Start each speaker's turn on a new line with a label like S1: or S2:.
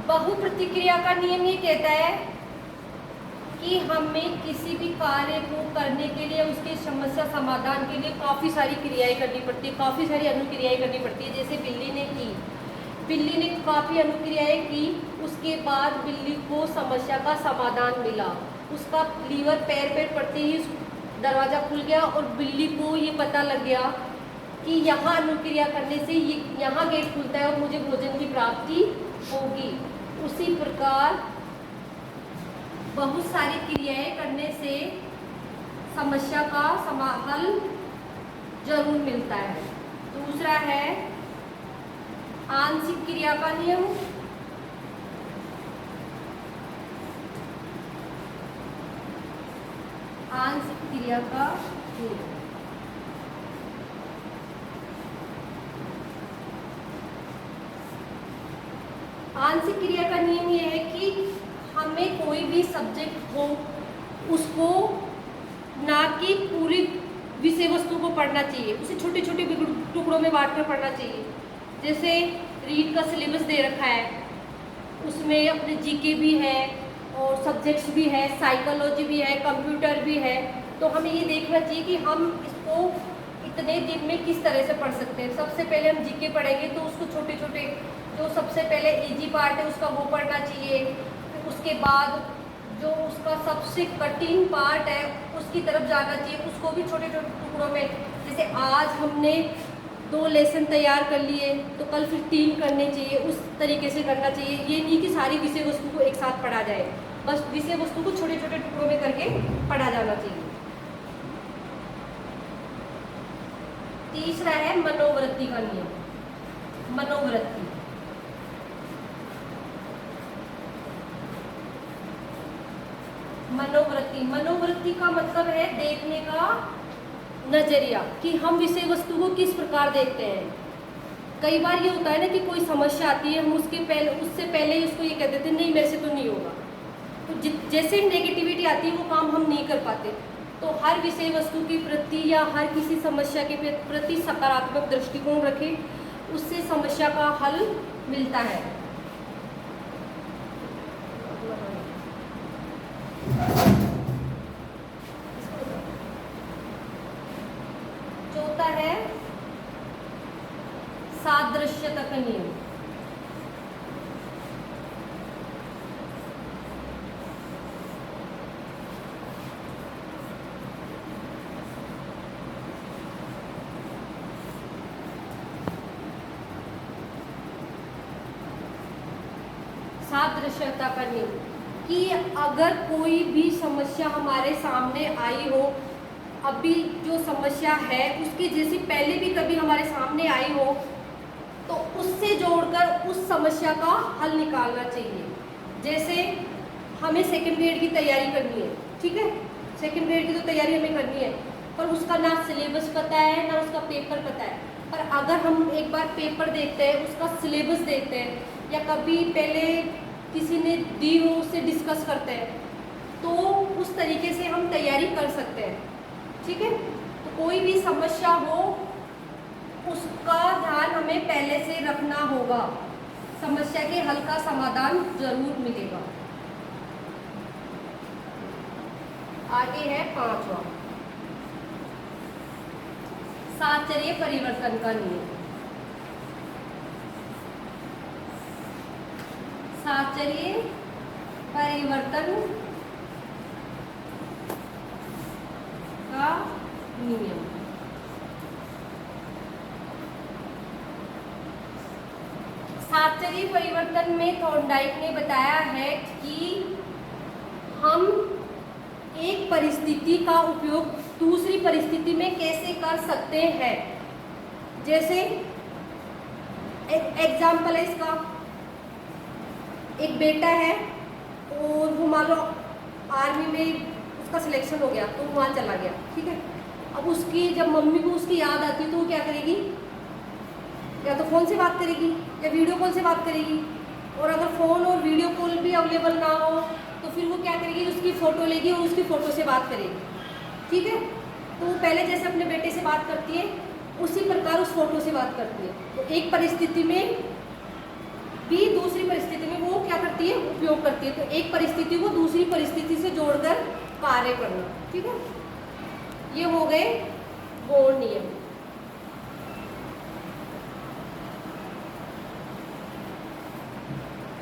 S1: बहुप्रतिक्रिया का नियम ये कहता है कि हमें किसी भी कार्य को करने के लिए, उसकी समस्या समाधान के लिए काफ़ी सारी क्रियाएं करनी पड़ती है, काफ़ी सारी अनुक्रियाएं करनी पड़ती है। जैसे बिल्ली ने काफ़ी अनुक्रियाएं की, उसके बाद बिल्ली को समस्या का समाधान मिला। उसका लीवर पैर पे पड़ते ही दरवाज़ा खुल गया और बिल्ली को ये पता लग गया कि यहाँ अनुक्रिया करने से ये यहाँ गेट खुलता है और मुझे भोजन की प्राप्ति होगी। उसी प्रकार बहुत सारी क्रियाएं करने से समस्या का हल जरूर मिलता है। दूसरा है आंशिक क्रिया का नियम। आंशिक क्रिया का नियम आंशिक क्रिया का नियम यह है कि हमें कोई भी सब्जेक्ट हो उसको ना कि पूरी विषय वस्तु को पढ़ना चाहिए, उसे छोटे छोटे टुकड़ों में बांट कर पढ़ना चाहिए। जैसे रीड का सिलेबस दे रखा है, उसमें अपने जीके भी है और सब्जेक्ट्स भी है, साइकोलॉजी भी है, कंप्यूटर भी है। तो हमें ये देखना चाहिए कि हम इसको इतने दिन में किस तरह से पढ़ सकते हैं। सबसे पहले हम जीके पढ़ेंगे तो उसको छोटे छोटे जो सबसे पहले इजी पार्ट है उसका वो पढ़ना चाहिए। फिर उसके बाद जो उसका सबसे कठिन पार्ट है उसकी तरफ जाना चाहिए, उसको भी छोटे छोटे टुकड़ों में। जैसे आज हमने 2 लेसन तैयार कर लिए तो कल फिर 3 करने चाहिए, उस तरीके से करना चाहिए। ये नहीं कि सारी विषय वस्तु को एक साथ पढ़ा जाए, बस विषय वस्तु को छोटे छोटे टुकड़ों में करके पढ़ा जाना चाहिए। तीसरा है मनोवृत्ति का नियम। मनोवृत्ति का मतलब है देखने का नजरिया, कि हम विषय वस्तु को किस प्रकार देखते हैं। कई बार ये होता है ना कि कोई समस्या आती है, हम उससे पहले ही उसको ये कह देते हैं नहीं मेरे से तो नहीं होगा। तो जैसे ही नेगेटिविटी आती है वो काम हम नहीं कर पाते। तो हर विषय वस्तु के प्रति या हर किसी समस्या के प्रति सकारात्मक दृष्टिकोण रखें, उससे समस्या का हल मिलता है। चौथा है सादृश्यता का नियम। सादृश्यता का नियम कि अगर कोई भी समस्या हमारे सामने आई हो, अभी जो समस्या है उसके जैसी पहले भी कभी हमारे सामने आई हो, तो उससे जोड़कर उस समस्या का हल निकालना चाहिए। जैसे हमें सेकंड ग्रेड की तैयारी करनी है, ठीक है, सेकंड ग्रेड की तो तैयारी हमें करनी है, पर उसका ना सिलेबस पता है ना उसका पेपर पता है। पर अगर हम एक बार पेपर देखते हैं, उसका सिलेबस देखते हैं, या कभी पहले किसी ने दी हो उससे डिस्कस करते हैं, तो उस तरीके से हम तैयारी कर सकते हैं, ठीक है। तो कोई भी समस्या हो उसका ध्यान हमें पहले से रखना होगा, समस्या के हल का समाधान जरूर मिलेगा। आगे है 5वां साहचर्य परिवर्तन का नियम। साहचर्य परिवर्तन का नियम। साहचर्य परिवर्तन में थॉर्नडाइक ने बताया है कि हम एक परिस्थिति का उपयोग दूसरी परिस्थिति में कैसे कर सकते हैं। जैसे एग्जाम्पल है इसका, एक बेटा है और वो मान लो आर्मी में उसका सिलेक्शन हो गया तो वहाँ चला गया, ठीक है। अब उसकी जब मम्मी को उसकी याद आती है तो वो क्या करेगी, या तो फ़ोन से बात करेगी या वीडियो कॉल से बात करेगी। और अगर फ़ोन और वीडियो कॉल भी अवेलेबल ना हो तो फिर वो क्या करेगी, उसकी फ़ोटो लेगी और उसकी फ़ोटो से बात करेगी, ठीक है। तो वो पहले जैसे अपने बेटे से बात करती है उसी प्रकार उस फोटो से बात करती है। तो एक परिस्थिति में भी दूसरी परिस्थिति में वो क्या करती है, उपयोग करती है। तो एक परिस्थिति को दूसरी परिस्थिति से जोड़कर कार्य करना। ठीक है, ये हो गए गौण नियम।